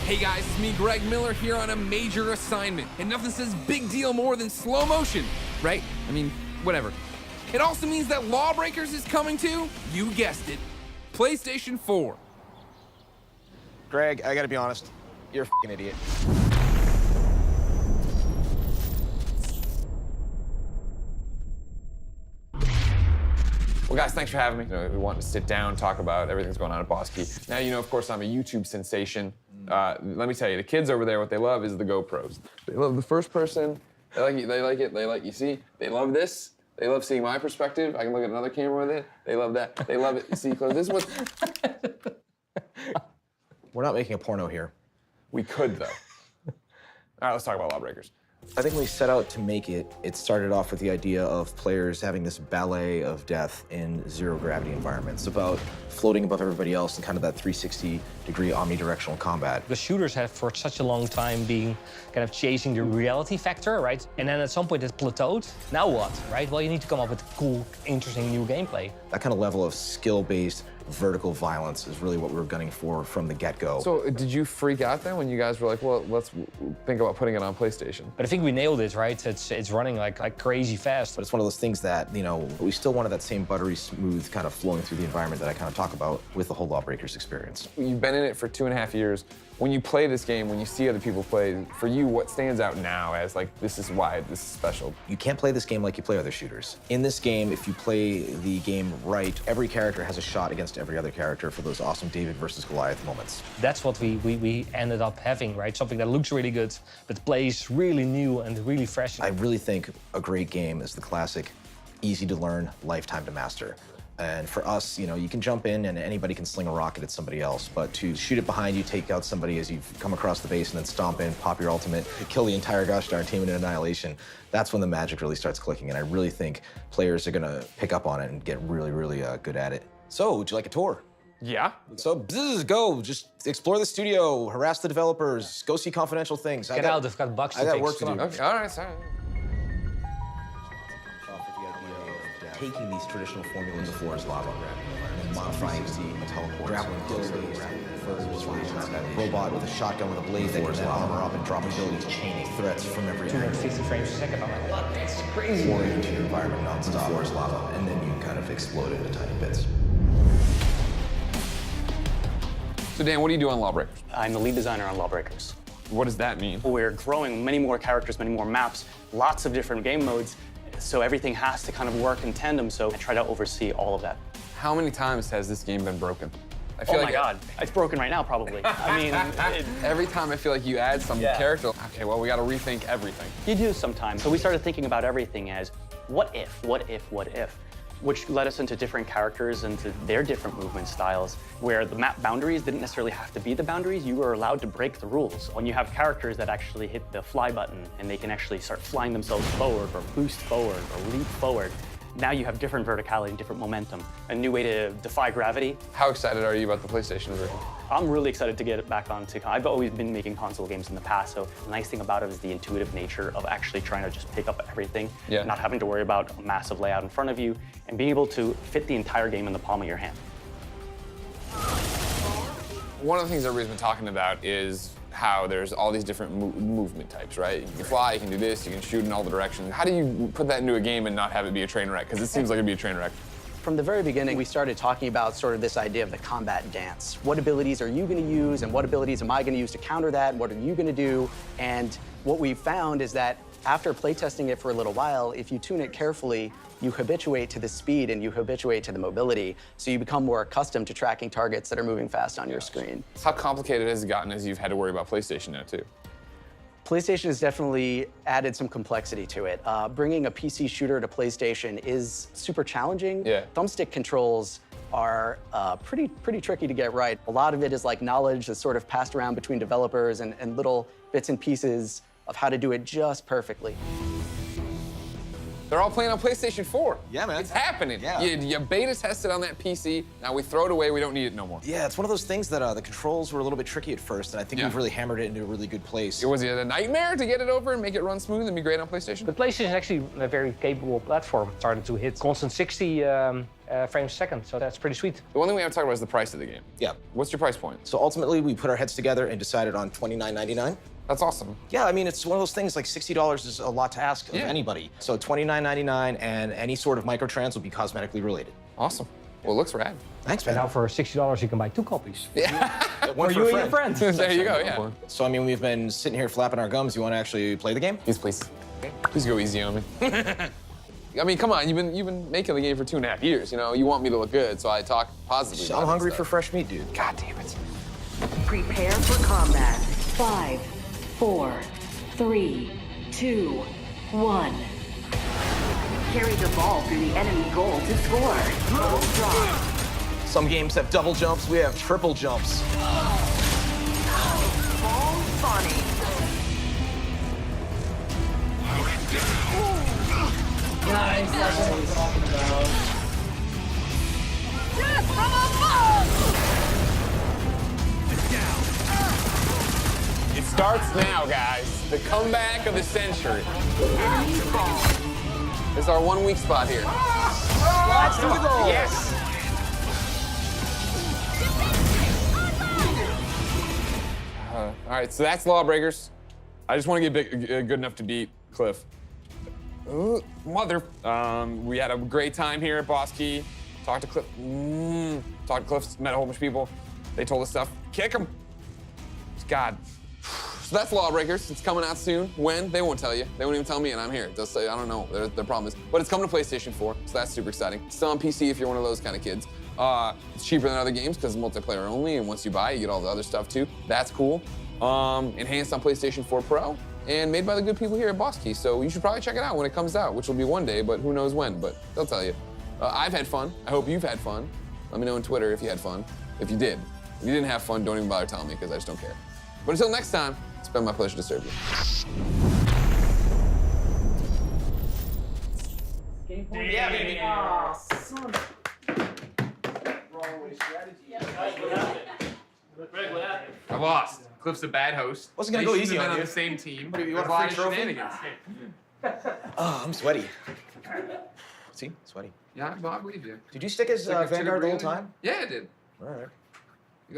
Hey guys, it's me, Greg Miller, here on a major assignment. And nothing says big deal more than slow motion, right? I mean, whatever. It also means that LawBreakers is coming to, you guessed it, PlayStation 4. Greg, I gotta be honest, you're a f***ing idiot. Well, guys, thanks for having me. We want to sit down, talk about everything that's going on at Boss Key. Now, you know, of course, I'm a YouTube sensation. Let me tell you, the kids over there, what they love is the GoPros. They love the first person. They like it. They like, you see, they love this. They love seeing my perspective. I can look at another camera with it. They love that. They love it. You see, close. This is what... We're not making a porno here. We could, though. All right, let's talk about LawBreakers. I think when we set out to make it, it started off with the idea of players having this ballet of death in zero-gravity environments, about floating above everybody else in kind of that 360-degree omnidirectional combat. The shooters have for such a long time been kind of chasing the reality factor, right? And then at some point it plateaued. Now what, right? Well, you need to come up with cool, interesting new gameplay. That kind of level of skill-based vertical violence is really what we were gunning for from the get-go. So did you freak out then when you guys were like, well, let's think about putting it on PlayStation? But I think we nailed it, right? It's running like crazy fast. But it's one of those things that, you know, we still wanted that same buttery smooth kind of flowing through the environment that I kind of talk about with the whole LawBreakers experience. You've been in it for 2.5 years. When you play this game, when you see other people play, for you, what stands out now as like, this is why this is special? You can't play this game like you play other shooters. In this game, if you play the game right, every character has a shot against every other character for those awesome David versus Goliath moments. That's what we ended up having, right? Something that looks really good, but plays really new and really fresh. I really think a great game is the classic, easy to learn, lifetime to master. And for us, you know, you can jump in and anybody can sling a rocket at somebody else, but to shoot it behind you, take out somebody as you come across the base and then stomp in, pop your ultimate, kill the entire gosh darn team in annihilation, that's when the magic really starts clicking. And I really think players are gonna pick up on it and get really, really good at it. So, would you like a tour? Yeah. So, go, just explore the studio, harass the developers, go see confidential things. Get out, I've got bucks to I got fix. work to do. Okay, all right, sorry. Taking these traditional formulas, the floor is lava, and modifying the teleport, grappling kills, robot with a shotgun with a blade that can armor up and drop abilities, chaining threats from every 250 frames a second. I'm like, what? That's crazy. Pouring into your environment nonstop. The floor is lava, and then you kind of explode into tiny bits. So Dan, what do you do on LawBreakers? I'm the lead designer on LawBreakers. What does that mean? We're growing many more characters, many more maps, lots of different game modes, so everything has to kind of work in tandem, so I try to oversee all of that. How many times has this game been broken? I feel oh my God, it's broken right now, probably. I mean, every time I feel like you add some character, okay, well, we got to rethink everything. You do sometimes. So we started thinking about everything as what if, what if, what if? Which led us into different characters and to their different movement styles, where the map boundaries didn't necessarily have to be the boundaries. You were allowed to break the rules. When you have characters that actually hit the fly button and they can actually start flying themselves forward or boost forward or leap forward, now you have different verticality, different momentum, a new way to defy gravity. How excited are you about the PlayStation version? I'm really excited to get it back onto. I've always been making console games in the past, so the nice thing about it is the intuitive nature of actually trying to just pick up everything, not having to worry about a massive layout in front of you, and being able to fit the entire game in the palm of your hand. One of the things everybody's been talking about is how there's all these different movement types, right? You can fly, you can do this, you can shoot in all the directions. How do you put that into a game and not have it be a train wreck? Because it seems like it'd be a train wreck. From the very beginning, we started talking about sort of this idea of the combat dance. What abilities are you going to use, and what abilities am I going to use to counter that? What are you going to do? And what we found is that after playtesting it for a little while, if you tune it carefully, you habituate to the speed and you habituate to the mobility, so you become more accustomed to tracking targets that are moving fast on your screen. How complicated has it gotten as you've had to worry about PlayStation now, too? PlayStation has definitely added some complexity to it. Bringing a PC shooter to PlayStation is super challenging. Thumbstick controls are pretty tricky to get right. A lot of it is like knowledge that's sort of passed around between developers and little bits and pieces of how to do it just perfectly. They're all playing on PlayStation 4. Yeah, man. It's happening. Yeah. You beta tested on that PC. Now we throw it away. We don't need it no more. Yeah, it's one of those things that the controls were a little bit tricky at first, and I think Yeah. we've really hammered it into a really good place. Was it a nightmare to get it over and make it run smooth and be great on PlayStation? The PlayStation is actually a very capable platform. Started to hit constant 60 frames a second, so that's pretty sweet. The one thing we haven't talked about is the price of the game. Yeah. What's your price point? So ultimately, we put our heads together and decided on $29.99. That's awesome. Yeah, I mean, it's one of those things, like $60 is a lot to ask of Yeah. anybody. So $29.99, and any sort of microtrans will be cosmetically related. Awesome. Well, it looks rad. Thanks, And man. now for $60, you can buy 2 copies. One For you and your friends. There you go, yeah. So, I mean, we've been sitting here flapping our gums. You want to actually play the game? Please, please. Please go easy on me. I mean, come on, you've been making the game for 2.5 years, you know? You want me to look good, so I talk positively about I'm it hungry and for stuff. fresh meat, dude. God damn it. Prepare for combat. 5, 4, 3, 2, 1. Carry the ball through the enemy goal to score. Ball drop. Some games have double jumps. We have triple jumps. Ball spawning. Nice, that's what I'm talking about. It starts now, guys. The comeback of the century. Enemy ball. This is our 1 weak spot here. Let's do the goal. Yes! All right, so that's LawBreakers. I just want to get good enough to beat Cliff. Mother. We had a great time here at Boss Key. Talked to Cliff. Talked to Cliff, met a whole bunch of people. They told us stuff. Kick him. God. So that's LawBreakers. It's coming out soon. When? They won't tell you. They won't even tell me, and I'm here. They'll say, I don't know. Their problem is. But it's coming to PlayStation 4, so that's super exciting. It's still on PC if you're one of those kind of kids. It's cheaper than other games because it's multiplayer only, and once you buy it, you get all the other stuff too. That's cool. Enhanced on PlayStation 4 Pro, and made by the good people here at Boss Key. So you should probably check it out when it comes out, which will be one day, but who knows when, but they'll tell you. I've had fun. I hope you've had fun. Let me know on Twitter if you had fun. If you did. If you didn't have fun, don't even bother telling me because I just don't care. But until next time, it's been my pleasure to serve you. Yeah, baby. I lost. Cliff's a bad host. Wasn't gonna They go shouldn't easy have been on on you. the same team. What do you There's want, a a lot free of trophy? shenanigans. Oh, I'm sweaty. See? Sweaty. Yeah, no, I believe you. Did you stick as Like a Vanguard the whole Tigger time? Yeah, I did. All right.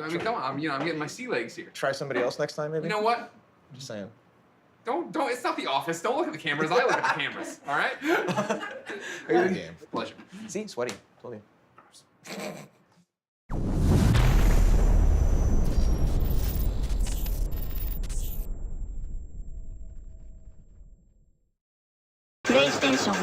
I mean, come on. I'm getting my sea legs here. Try somebody else next time, maybe? You know what? Just saying. Don't. It's not the office. Don't look at the cameras. I look at the cameras. All right. Good game. Pleasure. See? Sweaty. Told you. PlayStation